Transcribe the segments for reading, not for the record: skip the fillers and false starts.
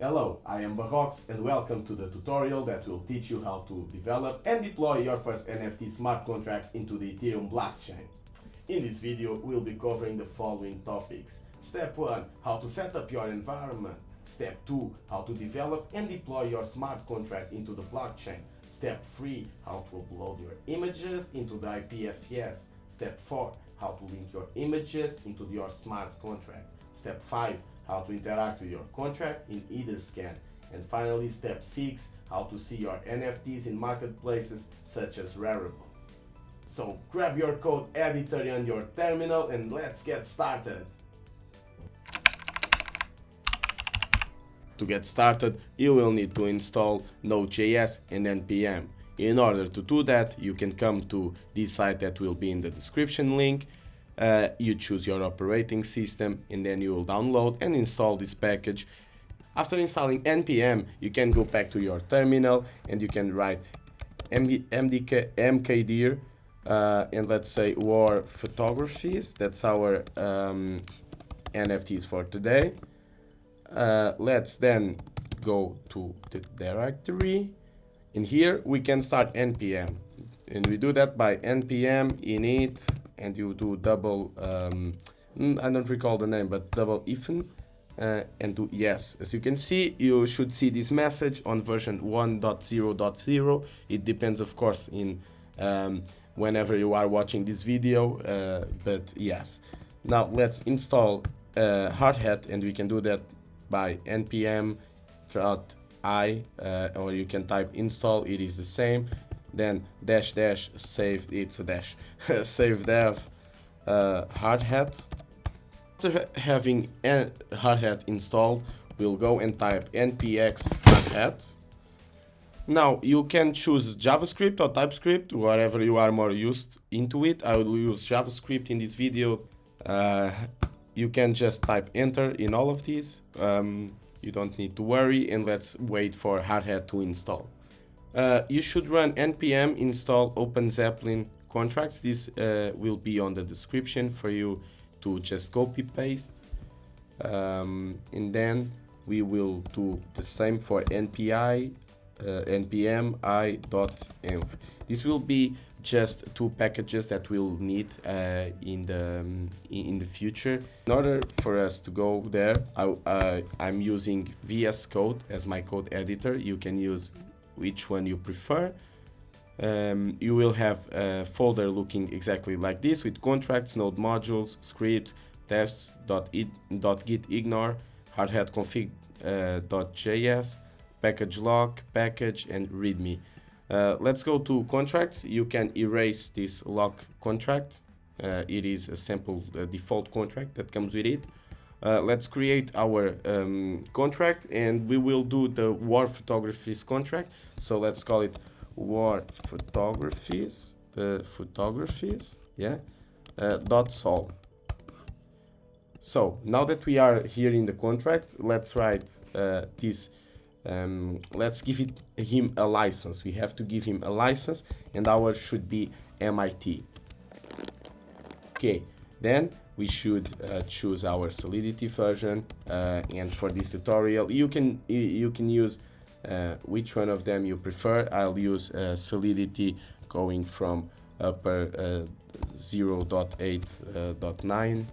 Hello, I am Barrox and welcome to the tutorial that will teach you how to develop and deploy your first NFT smart contract into the Ethereum blockchain. In this video, we'll be covering the following topics. Step 1, how to set up your environment. Step 2, how to develop and deploy your smart contract into the blockchain. Step 3, how to upload your images into the IPFS. Step 4, how to link your images into your smart contract. Step 5, how to interact with your contract in Etherscan. And finally, step 6, how to see your NFTs in marketplaces such as Rarible. So grab your code editor on your terminal and let's get started. To get started, you will need to install Node.js and NPM. In order to do that, you can come to this site that will be in the description link. You choose your operating system and then you will download and install this package. After installing NPM, you can go back to your terminal and you can write mkdir and let's say war photographies. That's our NFTs for today. Let's then go to the directory. In here we can start npm, and we do that by npm init, and you do double I don't recall the name, but double ifn and do yes. As you can see, you should see this message on version 1.0.0. It depends of course in whenever you are watching this video, but yes. Now let's install Hardhat, and we can do that by npm-i, or you can type install, it is the same. Then dash save, it's a dash save dev Hardhat. After having Hardhat installed, we'll go and type npx hardhat. Now you can choose JavaScript or TypeScript, whatever you are more used into it. I will use JavaScript in this video. You can just type enter in all of these. You don't need to worry, and let's wait for Hardhat to install. You should run npm install open Zeppelin contracts. This will be on the description for you to just copy paste, and then we will do the same for npm i.env. This will be just two packages that we'll need in the future. In order for us to go there, I'm using VS Code as my code editor. You can use which one you prefer. You will have a folder looking exactly like this with contracts, node modules, scripts, tests.gitignore, hardhat-config.js, package lock, package, and readme. Let's go to contracts. You can erase this lock contract. It is a simple default contract that comes with it. Let's create our contract, and we will do the war photographies contract. So let's call it war photographies, .sol. So now that we are here in the contract, let's write this. Let's give him a license. We have to give him a license, and ours should be MIT. Okay, then we should choose our Solidity version, and for this tutorial you can use which one of them you prefer. I'll use Solidity going from upper 0.8.9.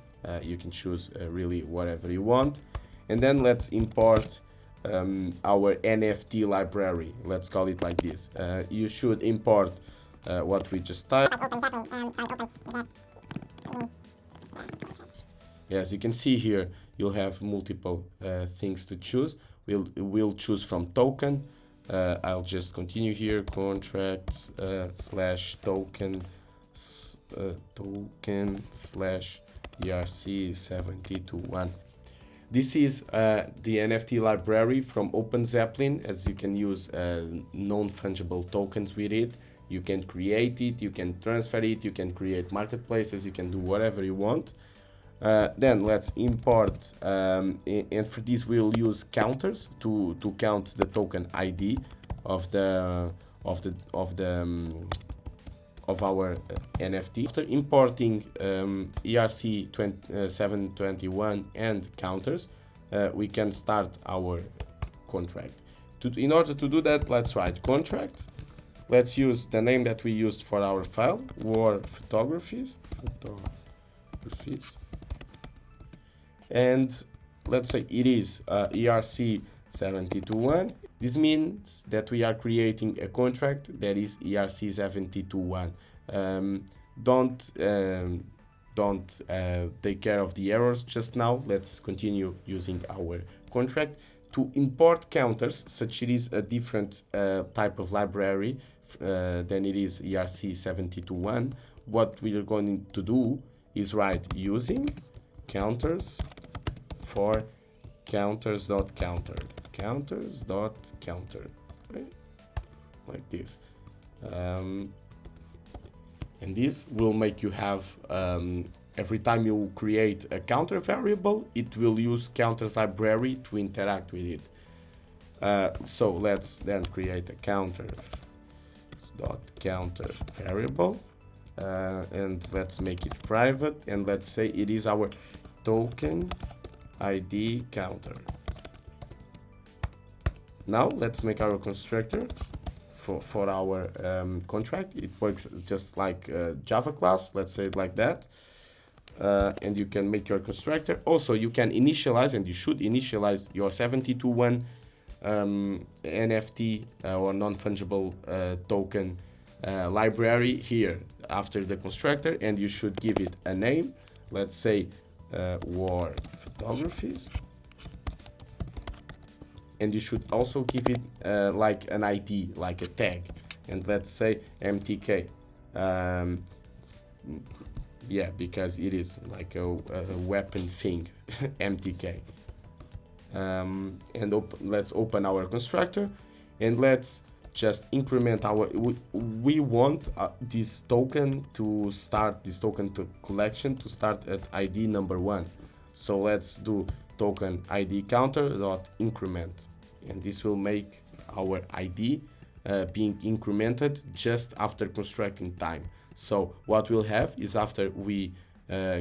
You can choose really whatever you want, and then let's import our NFT library. Let's call it like this. You should import what we just typed. Yes, you can see here you'll have multiple things to choose. We'll choose from token. I'll just continue here, contracts /token /token/ ERC-721. This is the NFT library from Open Zeppelin, as you can use non-fungible tokens with it. You can create it, you can transfer it, you can create marketplaces, you can do whatever you want. Then let's import, and for this we'll use counters to count the token ID of our NFT. After importing ERC-721 and counters, we can start our contract. In order to do that, let's write contract. Let's use the name that we used for our file, war photographies. And let's say it is ERC-721. This means that we are creating a contract that is ERC-721. Don't take care of the errors just now. Let's continue using our contract. To import counters, such it is a different type of library than it is ERC-721, what we are going to do is write using counters for counters.counter, right? Like this. And this will make you have, every time you create a counter variable, it will use counters library to interact with it. So let's then create a counter variable, and let's make it private, and let's say it is our token ID counter. Now let's make our constructor for our contract. It works just like Java class, let's say it like that. And you can make your constructor. Also, you can initialize, and you should initialize your 721 NFT or non-fungible token library here after the constructor, and you should give it a name. Let's say war photographies, and you should also give it like an ID, like a tag, and let's say MTK. Yeah, because it is like a weapon thing, MTK. And let's open our constructor, and let's just increment our. We want this token to start, this token collection to start at ID number 1. So let's do token ID counter dot increment, and this will make our ID being incremented just after constructing time. So what we'll have is, after we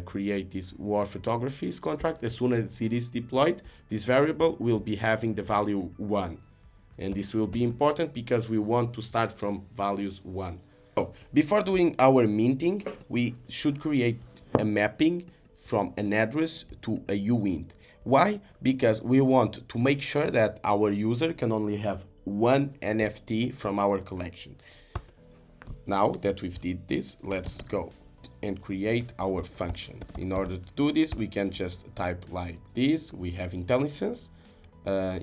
create this war photographies contract, as soon as it is deployed, this variable will be having the value 1. And this will be important because we want to start from values 1. So before doing our minting, we should create a mapping from an address to a uint. Why? Because we want to make sure that our user can only have one NFT from our collection. Now that we've did this, let's go and create our function. In order to do this, we can just type like this. We have IntelliSense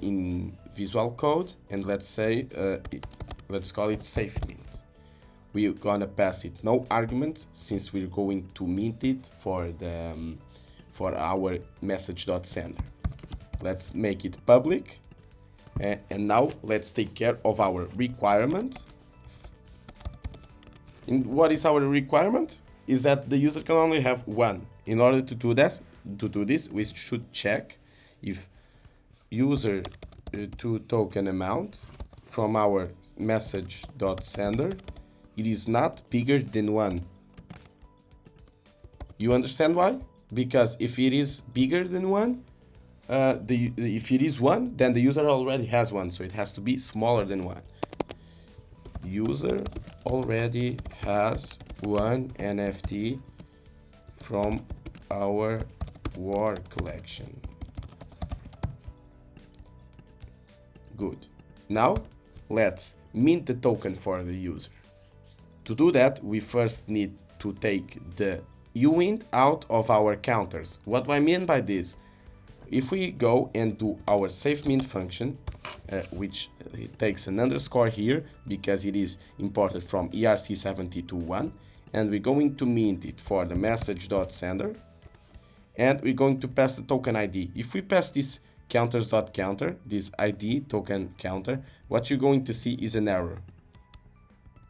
in Visual Code, and let's say let's call it SafeMint. We're gonna pass it no arguments, since we're going to mint it for the for our message.sender. Let's make it public, and now let's take care of our requirements. And what is our requirement? Is that the user can only have one. In order to do this, we should check if user to token amount from our message.sender, it is not bigger than 1. You understand why? Because if it is bigger than 1, if it is 1, then the user already has 1, so it has to be smaller than 1. User already has 1 NFT from our war collection. Good. Now let's mint the token for the user. To do that, we first need to take the uint out of our counters. What do I mean by this? If we go and do our SafeMint function, which it takes an underscore here because it is imported from ERC-721, and we're going to mint it for the message.sender, and we're going to pass the token ID. If we pass this counters.counter, this ID token counter, what you're going to see is an error.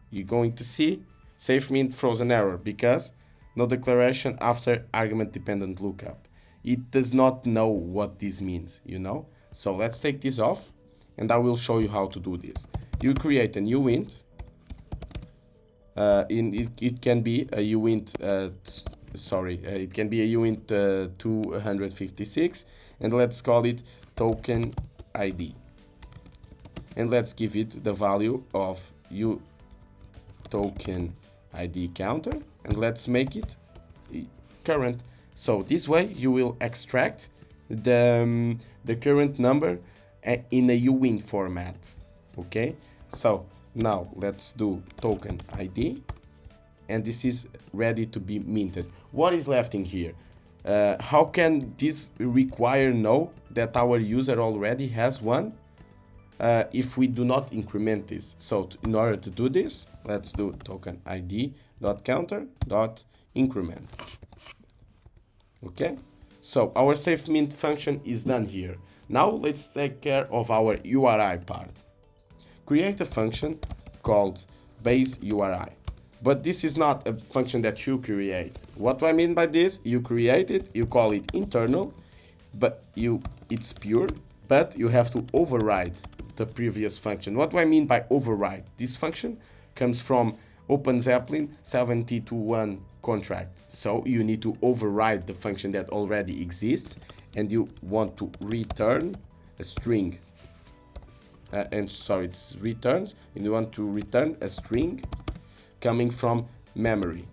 You're going to see SafeMint throws an error because no declaration after argument dependent lookup. It does not know what this means, you know? So let's take this off, and I will show you how to do this. You create a new int. It can be a uint, it can be a uint 256, and let's call it token ID. and let's give it the value of token ID counter, and let's make it current. So this way you will extract the current number in a uint format. Okay, so now let's do token ID, and this is ready to be minted. What is left in here? How can this require know that our user already has one if we do not increment this? So in order to do this, let's do token ID dot counter dot increment. Okay, so our save mint function is done here. Now let's take care of our URI part. Create a function called base URI. But this is not a function that you create. What do I mean by this? You create it, you call it internal, but it's pure, but you have to override the previous function. What do I mean by override? This function comes from Zeppelin 721 contract. So you need to override the function that already exists, and you want to return a string. It's returns, and you want to return a string coming from memory.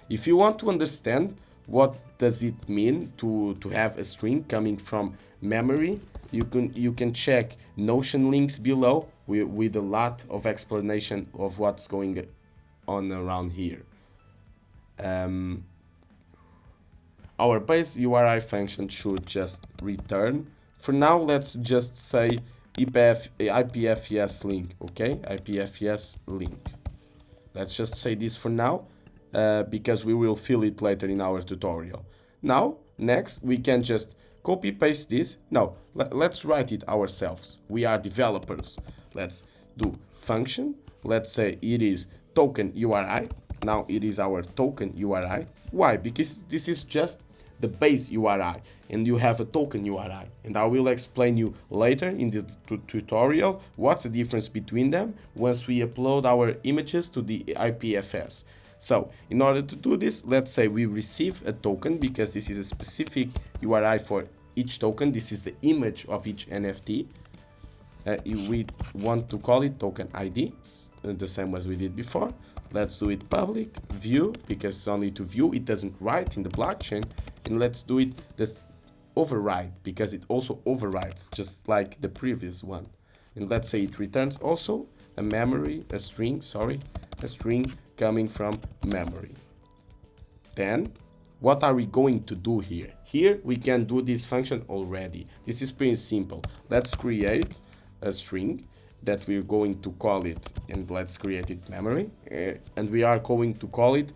If you want to understand what does it mean to have a string coming from memory, you can check Notion links below with a lot of explanation of what's going on around here. Our base URI function should just return. For now, let's just say IPFS link, okay? IPFS link. Let's just say this for now, because we will fill it later in our tutorial. Now, next, we can just copy paste this. No, let's write it ourselves. We are developers. Let's do function. Let's say it is token URI. Now it is our token URI. Why? Because this is just the base URI, and you have a token URI, and I will explain you later in the tutorial what's the difference between them once we upload our images to the IPFS. So in order to do this, let's say we receive a token, because this is a specific URI for each token. This is the image of each NFT. We want to call it token ID, the same as we did before. Let's do it public view, because it's only to view, it doesn't write in the blockchain. And let's do it this override, because it also overrides just like the previous one. And let's say it returns also a string coming from memory. Then what are we going to do here? Here we can do this function already. This is pretty simple. Let's create a string that we're going to call it, and let's create it memory, and we are going to call it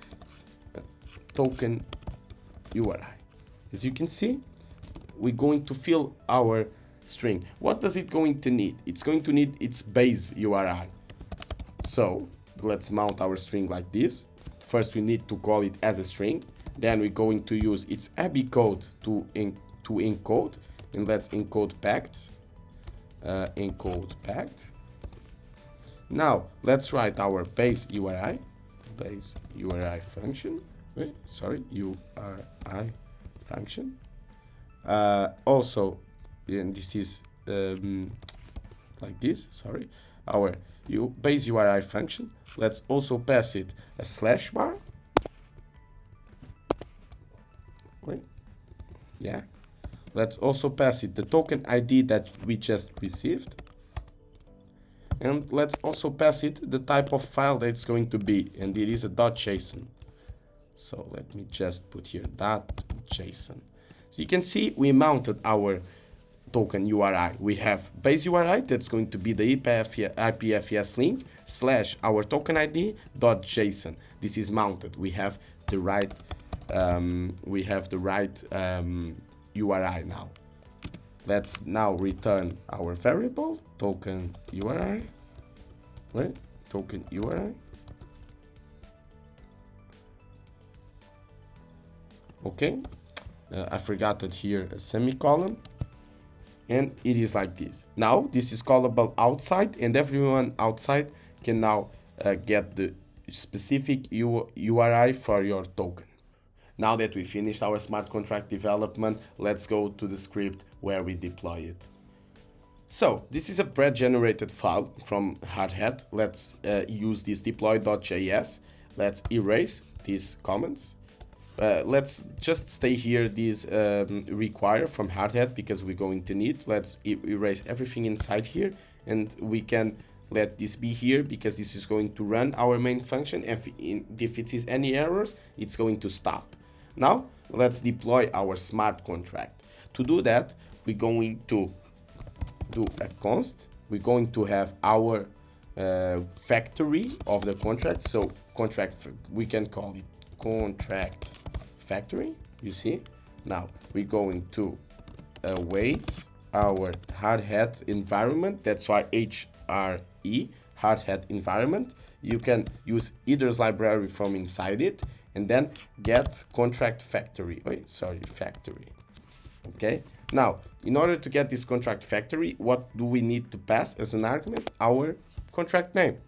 token URI. As you can see, we're going to fill our string. What does it going to need? It's going to need its base URI. So let's mount our string like this. First we need to call it as a string, then we're going to use its ABI code to encode, and let's encode packed. Now let's write our base URI function. URI function. Also, and this is like this. Sorry, our base URI function. Let's also pass it a slash bar. Wait, yeah. Let's also pass it the token ID that we just received. And let's also pass it the type of file that it's going to be, and it is a .json. So let me just put here .json. So you can see we mounted our token URI. We have base URI that's going to be the IPFS link / our token ID .json. This is mounted. We have the right URI now. Let's now return our variable token URI. Right? Token URI. Okay. I forgot that here a semicolon. And it is like this. Now this is callable outside, and everyone outside can now get the specific URI for your token. Now that we finished our smart contract development, let's go to the script where we deploy it. So this is a pre-generated file from Hardhat. Let's use this deploy.js. Let's erase these comments. Let's just stay here, this require from Hardhat, because we're going to need. Let's erase everything inside here, and we can let this be here because this is going to run our main function. If it sees any errors, it's going to stop. Now let's deploy our smart contract. To do that, we're going to do a const. We're going to have our factory of the contract. So contract, we can call it contract factory. You see, now we're going to await our Hardhat environment. That's why HRE, Hardhat environment. You can use either's library from inside it, and then get contract factory. Factory. Okay. Now, in order to get this contract factory, what do we need to pass as an argument? Our contract name.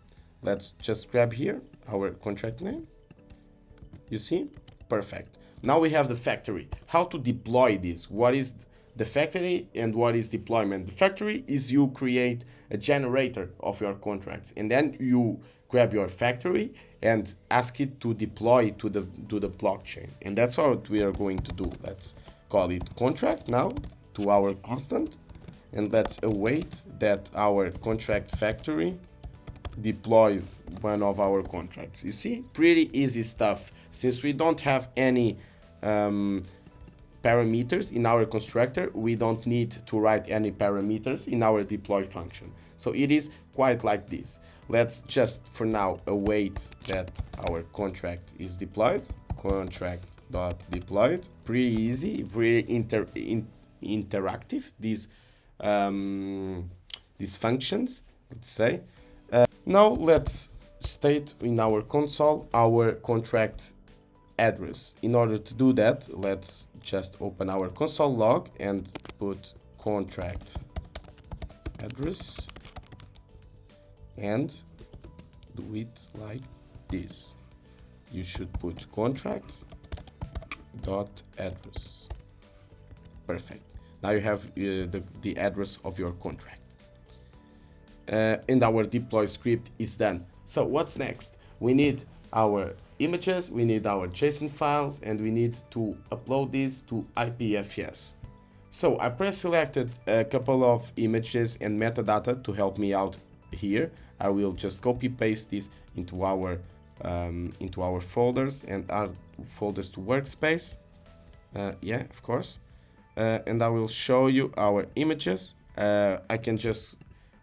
Let's just grab here our contract name. You see? Perfect. Now we have the factory. How to deploy this? What is the factory and what is deployment? The factory is you create a generator of your contracts, and then you grab your factory and ask it to deploy to the blockchain. And that's what we are going to do. Let's call it contract now to our constant, and let's await that our contract factory deploys one of our contracts. You see, pretty easy stuff. Since we don't have any parameters in our constructor, we don't need to write any parameters in our deploy function. So it is quite like this. Let's just for now await that our contract is deployed. Contract.deployed. Pretty easy, pretty interactive, these functions, let's say. Now let's state in our console our contract address. In order to do that, let's just open our console log and put contract address and do it like this. You should put contract dot address. Perfect. Now you have the address of your contract. And our deploy script is done. So what's next? We need our images, we need our JSON files, and we need to upload this to IPFS. So I pre-selected a couple of images and metadata to help me out here. I will just copy paste this into our folders and add folders to workspace. Yeah, of course. And I will show you our images. I can just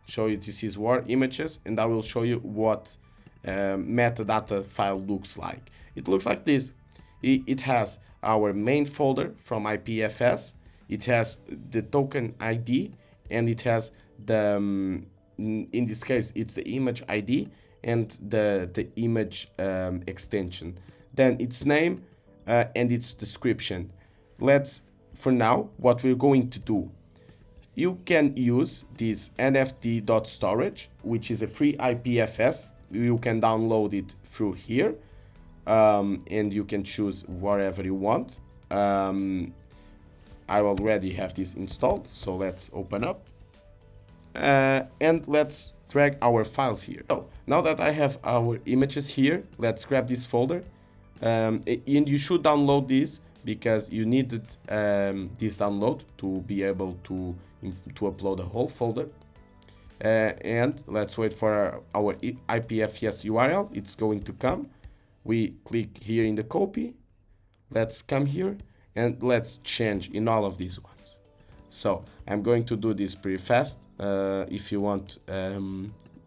show you this is war images, and I will show you what metadata file looks like. It looks like this. It has our main folder from IPFS. It has the token ID, and it has the in this case it's the image ID and the image extension. Then its name and its description. Let's, for now, what we're going to do. You can use this nft.storage, which is a free IPFS. You can download it through here, and you can choose whatever you want. I already have this installed, so let's open up. And let's drag our files here. So now that I have our images here, let's grab this folder. And you should download this because you needed this download to be able to upload a whole folder. And let's wait for our IPFS URL. It's going to come. We click here in the copy. Let's come here and let's change in all of these ones. So I'm going to do this pretty fast. If you want,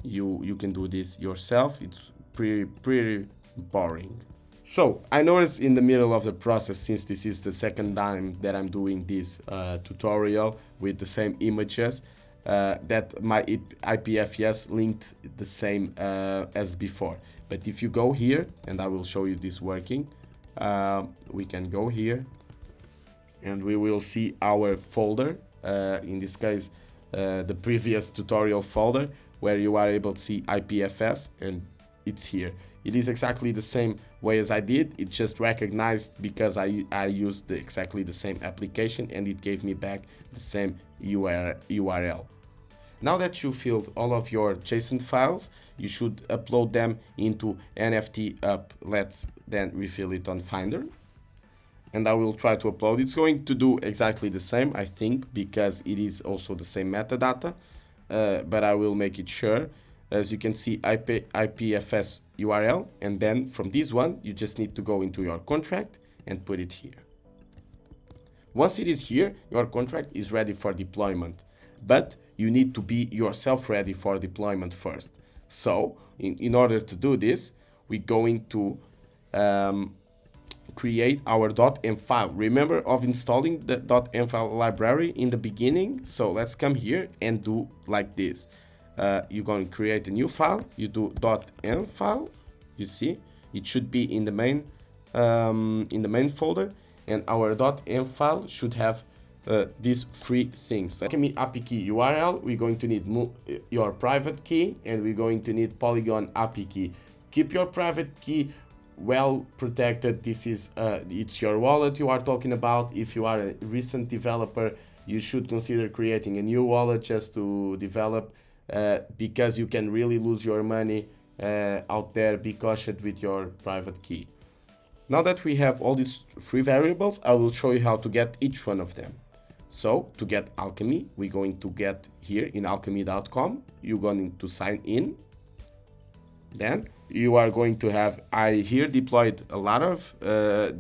you can do this yourself. It's pretty boring. So I noticed in the middle of the process, since this is the second time that I'm doing this tutorial with the same images, that my IPFS linked the same as before. But if you go here, and I will show you this working, we can go here and we will see our folder, in this case the previous tutorial folder, where you are able to see IPFS, and it's here. It is exactly the same way as I did. It just recognized because I used exactly the same application, and it gave me back the same URL. Now that you filled all of your JSON files, you should upload them into NFT up. Let's then refill it on Finder. And I will try to upload. It's going to do exactly the same, I think, because it is also the same metadata, but I will make it sure. As you can see, IPFS URL, and then from this one, you just need to go into your contract and put it here. Once it is here, your contract is ready for deployment, but you need to be yourself ready for deployment first. So in order to do this, we're going to create our .env file. Remember of installing the .env file library in the beginning? So let's come here and do like this. You're going to create a new file. You do .env file. You see, it should be in the main folder, and our .env file should have these three things. Alchemy API key URL. We're going to need your private key, and we're going to need Polygon API key. Keep your private key well protected. This is it's your wallet you are talking about. If you are a recent developer, you should consider creating a new wallet just to develop, because you can really lose your money out there. Be cautious with your private key. Now that we have all these three variables, I will show you how to get each one of them. So to get Alchemy, we're going to get here in alchemy.com. You're going to sign in. Then you are going to have, I here deployed a lot of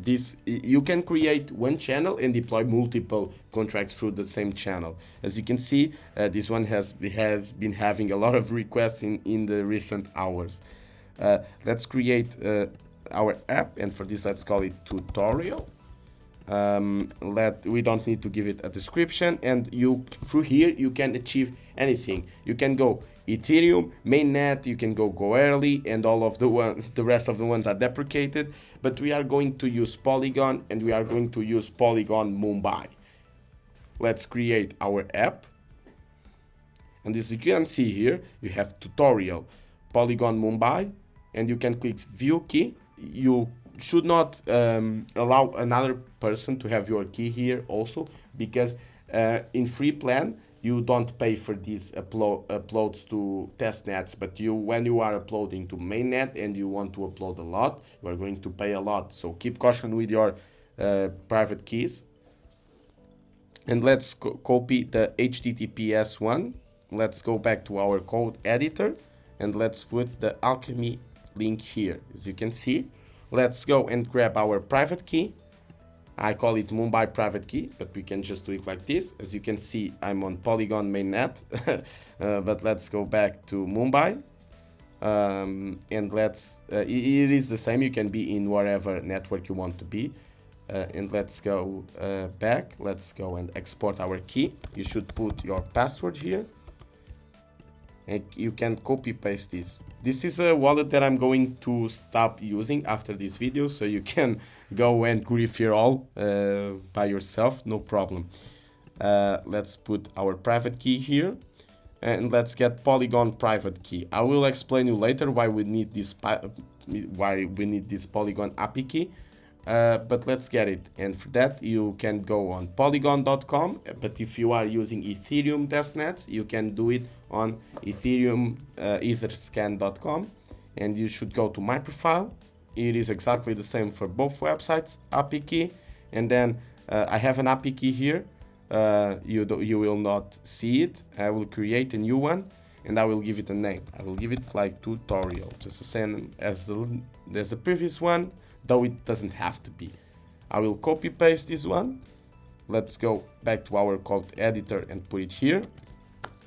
this. You can create one channel and deploy multiple contracts through the same channel. As you can see, this one has been having a lot of requests in the recent hours. Let's create our app, and for this let's call it tutorial. We don't need to give it a description, and through here you can achieve anything. You can go Ethereum, mainnet, you can go early, and all of the rest of the ones are deprecated, but we are going to use Polygon, and we are going to use Polygon Mumbai. Let's create our app, and as you can see here, you have tutorial, Polygon Mumbai, and you can click view key. You should not allow another person to have your key here also, because in free plan you don't pay for these uploads to testnets, but when you are uploading to mainnet and you want to upload a lot, you are going to pay a lot. So keep caution with your private keys. And let's copy the HTTPS one. Let's go back to our code editor, and let's put the Alchemy link here. As you can see, let's go and grab our private key. I call it Mumbai private key, but we can just do it like this. As you can see, I'm on Polygon mainnet, but let's go back to Mumbai. And it is the same. You can be in whatever network you want to be. And let's go back. Let's go and export our key. You should put your password here. And you can copy paste this. This is a wallet that I'm going to stop using after this video, so you can go and refer all by yourself, no problem. Let's put our private key here, and let's get Polygon private key. I will explain you later why we need this Polygon API key. But let's get it, and for that you can go on polygon.com, but if you are using Ethereum testnets, you can do it on Hardhat-Etherscan.com, and you should go to my profile. It is exactly the same for both websites, API key, and then I have an API key here. You will not see it. I will create a new one, and I will give it a name. I will give it like tutorial, just the same as the previous one, though it doesn't have to be. I will copy paste this one. Let's go back to our code editor and put it here.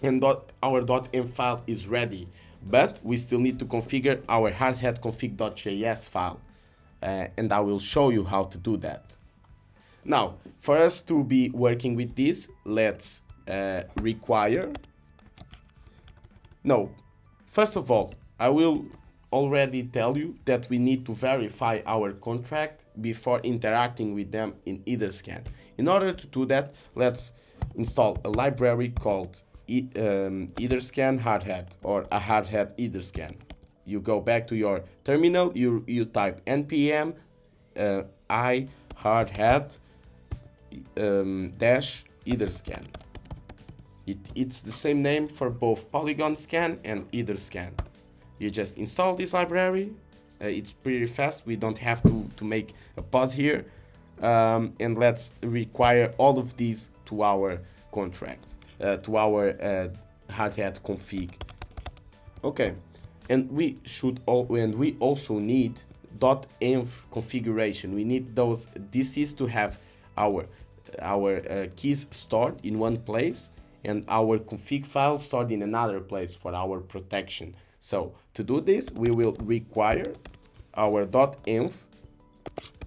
And our .env file is ready, but we still need to configure our hardhat-config.js file. And I will show you how to do that. Now, for us to be working with this, let's first of all, I will already tell you that we need to verify our contract before interacting with them in Etherscan. In order to do that, let's install a library called Etherscan Hardhat, or a Hardhat-Etherscan. You go back to your terminal, you type npm I hardhat-etherscan. It's the same name for both Polygon Scan and Etherscan. You just install this library. It's pretty fast. We don't have to make a pause here. And let's require all of these to our contract, to our Hardhat config. Okay, and we also need .env configuration. We need those DCs to have our keys stored in one place and our config file stored in another place for our protection. So to do this, we will require our .env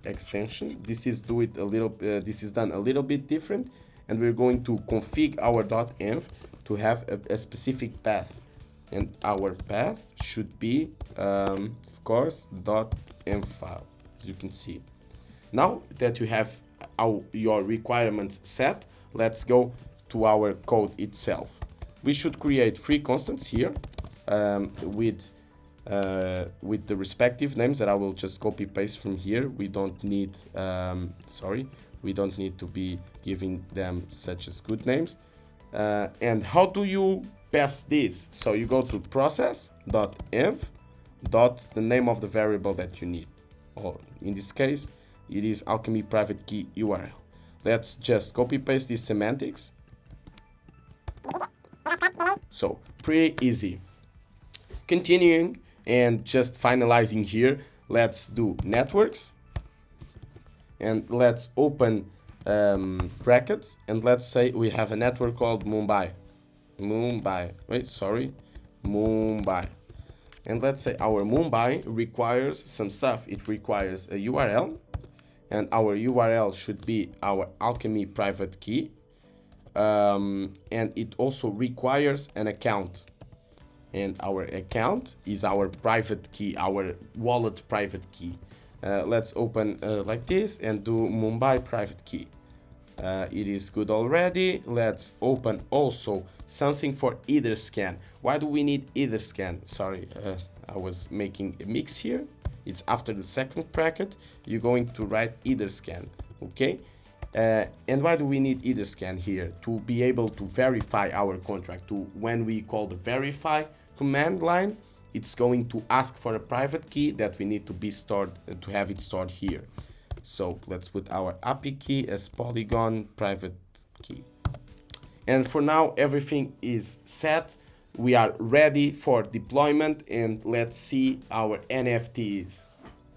extension. This is done a little bit different, and we're going to config our .env to have a specific path, and our path should be of course .env file, as you can see. Now that you have your requirements set, let's go to our code itself. We should create 3 constants here with the respective names that I will just copy paste from here. We don't need we don't need to be giving them such as good names. And how do you pass this? So you go to process.env the name of the variable that you need, or in this case it is alchemy private key URL. Let's just copy paste these semantics. So pretty easy. Continuing and just finalizing here, let's do networks, and let's open brackets, and let's say we have a network called Mumbai, and let's say our Mumbai requires some stuff. It requires a URL, and our URL should be our alchemy private key, and it also requires an account, and our account is our private key, our wallet private key. Let's open like this and do Mumbai private key. It is good already. Let's open also something for Etherscan. Why do we need Etherscan? Sorry, I was making a mix here. It's after the second bracket. You're going to write Etherscan, okay? And why do we need Etherscan here? To be able to verify our contract. When we call the verify command line, it's going to ask for a private key that we need to be stored, to have it stored here. So let's put our API key as Polygon private key. And for now, everything is set. We are ready for deployment, and let's see our NFTs.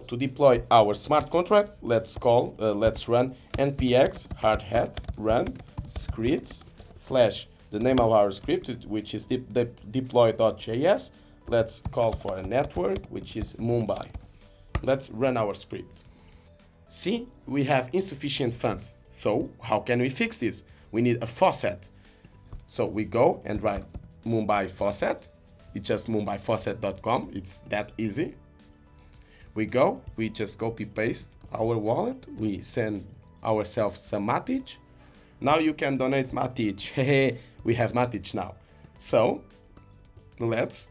To deploy our smart contract, let's run npx hardhat run scripts / the name of our script, which is deploy.js. Let's call for a network, which is Mumbai. Let's run our script. See, we have insufficient funds. So how can we fix this? We need a faucet. So we go and write Mumbai faucet. It's just mumbaiFaucet.com. It's that easy. We just copy paste our wallet. We send ourselves some Matic. Now you can donate Matic. We have Matic now. So let's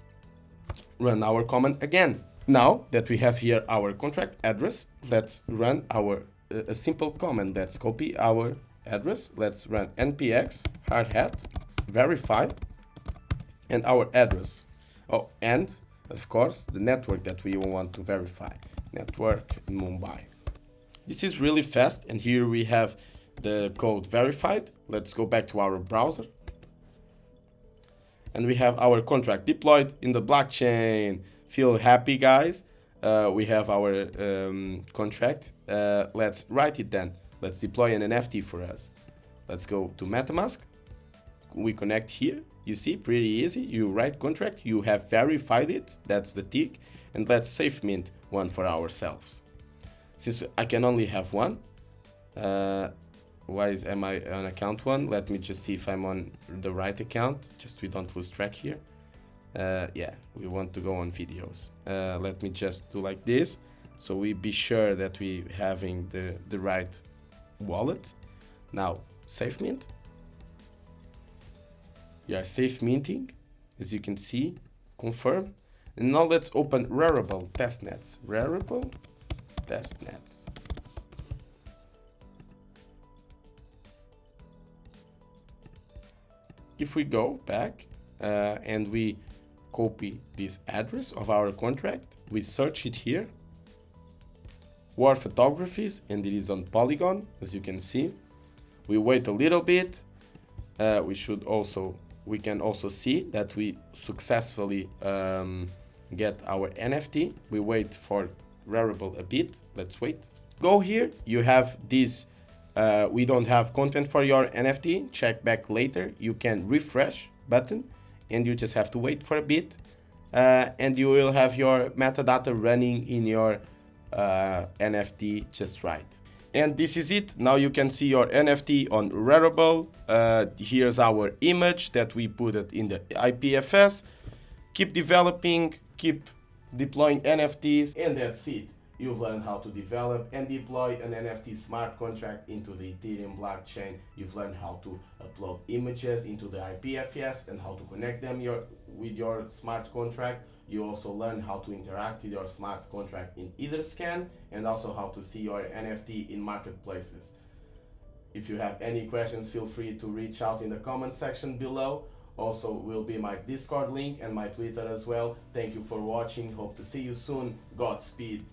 run our command again. Now that we have here our contract address, let's run a simple command. Let's copy our address. Let's run npx hardhat verify and our address. Oh, and of course the network that we want to verify, network Mumbai. This is really fast, and here we have the code verified. Let's go back to our browser, and we have our contract deployed in the blockchain. Feel happy, guys. We have our contract. Let's write it then. Let's deploy an NFT for us. Let's go to MetaMask. We connect here. You see, pretty easy. You write contract, you have verified it. That's the tick. And let's safe mint one for ourselves. Since I can only have one, am I on account 1? Let me just see if I'm on the right account, just we don't lose track here. Yeah, we want to go on videos. Let me just do like this, so we be sure that we having the right wallet. Now, safe mint. We are safe minting, as you can see, confirm. And now let's open Rarible testnets. Rarible testnets. if we go back and we copy this address of our contract, we search it here, war photographies, and it is on Polygon, as you can see. We wait a little bit. We can also see that we successfully get our NFT. We wait for Rarible a bit. Let's wait. Go here. You have this. We don't have content for your NFT. Check back later. You can refresh button, and you just have to wait for a bit, and you will have your metadata running in your NFT just right. And this is it. Now you can see your NFT on Rarible. Here's our image that we put it in the IPFS. Keep developing, keep deploying NFTs, and that's it. You've learned how to develop and deploy an NFT smart contract into the Ethereum blockchain. You've learned how to upload images into the IPFS and how to connect them with your smart contract. You also learn how to interact with your smart contract in Etherscan, and also how to see your NFT in marketplaces. If you have any questions, feel free to reach out in the comment section below. Also will be my Discord link and my Twitter as well. Thank you for watching. Hope to see you soon. Godspeed.